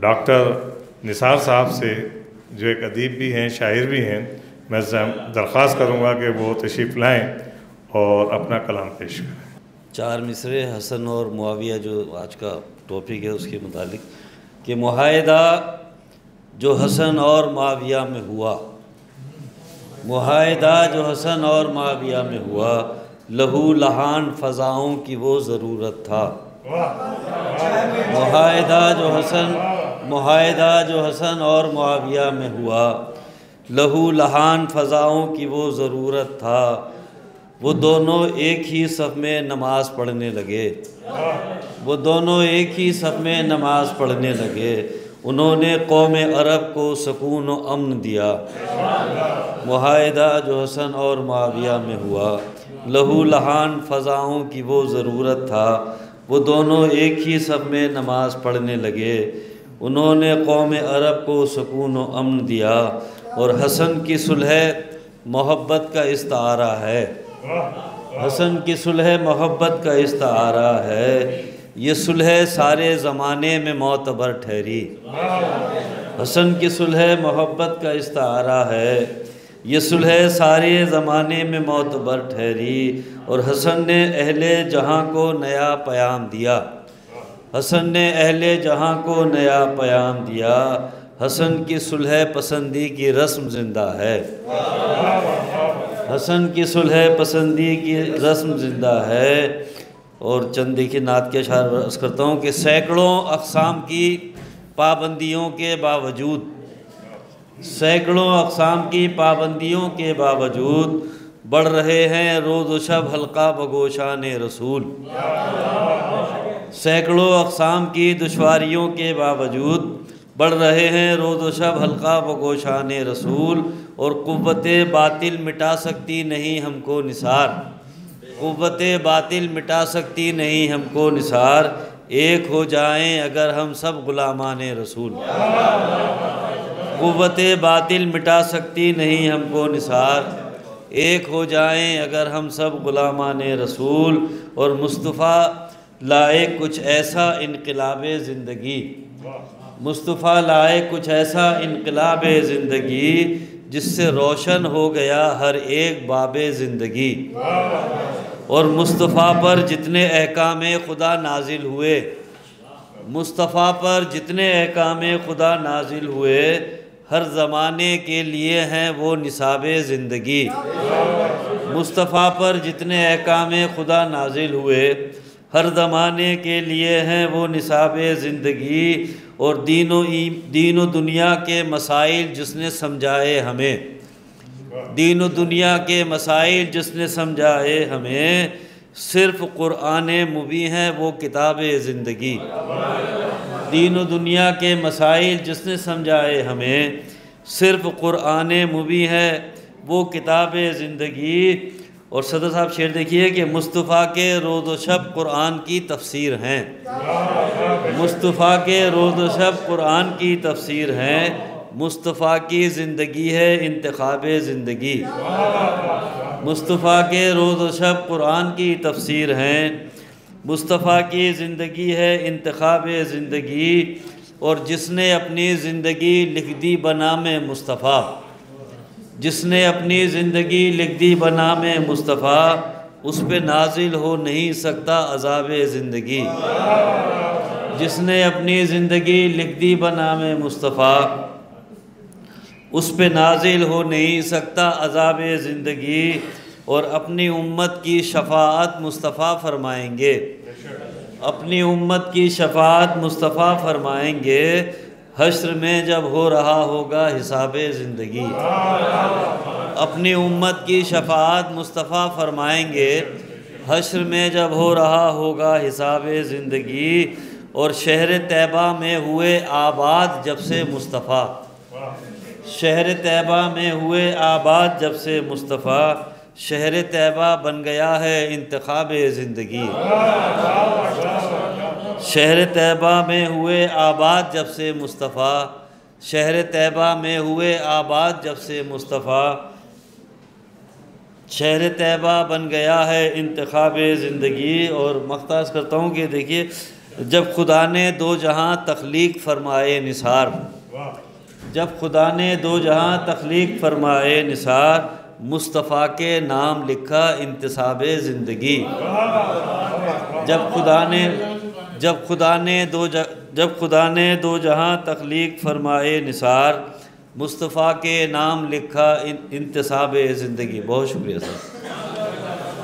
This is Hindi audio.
डॉक्टर निसार साहब से, जो एक अदीब भी हैं, शायर भी हैं, मैं दरख्वास्त करूँगा कि वो तशरीफ़ लाएँ और अपना कलाम पेश करें। 4 मिसरे हसन और मुआविया जो आज का टॉपिक है उसके मुतालिक कि मुआहिदा जो हसन और मुआविया में हुआ, मुआहिदा जो हसन और मुआविया में हुआ, लहू लहान फ़ज़ाओं की वो ज़रूरत था। मुआहिदा जो हसन और मुआविया में हुआ, लहू लहान फ़ज़ाओं की वो ज़रूरत था। वो दोनों एक ही सफ़ में नमाज़ पढ़ने लगे, वो दोनों एक ही सफ़ में नमाज़ पढ़ने लगे। उन्होंने कौम अरब को सुकून व अमन दिया। मुआहिदा जो हसन और मुआविया में हुआ, लहू लहान फ़ज़ाओं की वो ज़रूरत था। वो दोनों एक ही सफ़ में नमाज़ पढ़ने लगे। उन्होंने कौम अरब को सुकून व अमन दिया। और हसन की सुलह मोहब्बत का इस्तारा है, हसन की सुलह मोहब्बत का इस्तारा है। ये सुलह सारे ज़माने में मोतबर ठहरी। हसन की सुलह मोहब्बत का इस्तारा है, ये सुलह सारे ज़माने में मोतबर ठहरी। और हसन ने अहले जहाँ को नया पैगाम दिया, हसन ने अहले जहाँ को नया पैगाम दिया। हसन की सुलह पसंदी की रस्म ज़िंदा है, हसन की सुलह पसंदी की रस्म ज़िंदा है। और चंद देखिए नात के अशार अर्ज़ करता हूँ कि सैकड़ों अक़साम की पाबंदियों के बावजूद, सैकड़ों अक़साम की पाबंदियों के बावजूद बढ़ रहे हैं रोज़ व शब हल्का बगोशान रसूल। सैकड़ों अक़साम की दुश्वारियों के बावजूद बढ़ रहे हैं रोज़ व शब हल्का बगोशान रसूल। और क़ुव्वते बातिल मिटा सकती नहीं हमको निसार, क़ुव्वते बातिल मिटा सकती नहीं हमको निसार। एक हो जाएं अगर हम सब ग़ुलामान रसूल, क़ुव्वते बातिल मिटा सकती नहीं हमको निसार। एक हो जाएं अगर हम सब ग़ुलामान रसूल। और मुस्तफ़ा लाए कुछ ऐसा इनक़िलाब ज़िंदगी, मुस्तफ़ा लाए कुछ ऐसा इनक़िलाब ज़िंदगी, जिससे रोशन हो गया हर एक बाबे ज़िंदगी। और मुस्तफ़ा पर जितने अहकाम खुदा नाजिल हुए, मुस्तफ़ा पर जितने अहकाम खुदा नाजिल हुए, हर ज़माने के लिए हैं वो निसाब ज़िंदगी। मुस्तफ़ा पर जितने अहकाम खुदा नाजिल हुए, हर ज़माने के लिए हैं वो निसाब ज़िंदगी। और दीनो दुनिया के मसाइल जिसने समझाए हमें, दीनो दुनिया के मसाइल जिसने समझाए हमें, सिर्फ़ क़ुरआन मुबीन है वो किताब ज़िंदगी। दीनो दुनिया के मसाइल जिसने समझाए हमें, सिर्फ़ क़ुरआन मुबीन है वो किताब ज़िंदगी। और सदर साहब शेर देखिए कि मुस्तफ़ा के रोज़ व शब क़ुरआन की तफसीर हैं, मुस्तफ़ा के रोज़ व शब क़ुरआन की तफसीर हैं। मुस्तफ़ा की ज़िंदगी है इंतखाब ज़िंदगी, मुस्तफ़ा के रोज़ व शब क़ुरआन की तफसीर हैं। मुस्तफ़ा की ज़िंदगी है इंतखाब ज़िंदगी। और जिसने अपनी ज़िंदगी लिख दी बनाम मुस्तफ़ा, जिसने अपनी ज़िंदगी लिख दी बनाम मुस्तफ़ा, उस पे नाजिल हो नहीं सकता अज़ाब ज़िंदगी। जिसने अपनी ज़िंदगी लिख दी बनाम मुस्तफ़ा, उस पे नाजिल हो नहीं सकता अज़ाब ज़िंदगी। और अपनी उम्मत की शफ़ाअत मुस्तफ़ा फ़रमाएंगे, अपनी उम्मत की शफ़ाअत मुस्तफ़ा फ़रमाएंगे, हश्र में जब हो रहा होगा हिसाब ज़िंदगी। अपनी उम्मत की शफ़ाअत मुस्तफ़ा फ़रमाएंगे, हश्र में जब हो रहा होगा हिसाब ज़िंदगी। और शहर तैबा में हुए आबाद जब से मुस्तफ़ा, शहर तैबा में हुए आबाद जब से मुस्तफ़ा, शहर तैबा बन गया है इंतखाब ज़िंदगी। शहर तैबा में हुए आबाद जब से मुस्तफ़ा, शहर तैबा में हुए आबाद जब से मुस्तफ़ा, शहर तैबा बन गया है इंतखाब ज़िंदगी। और मख्तास करता हूँ कि देखिए जब खुदा ने दो जहां तख्लीक फरमाए निसार, जब खुदा ने दो जहां तख्लीक फरमाए निसार, मुस्तफ़ा के नाम लिखा इंतसाब ज़िंदगी। जब खुदा ने दो जहां तख्लीक फरमाए निसार, मुस्तफ़ा के नाम लिखा इंतसाब ज़िंदगी। बहुत शुक्रिया सर।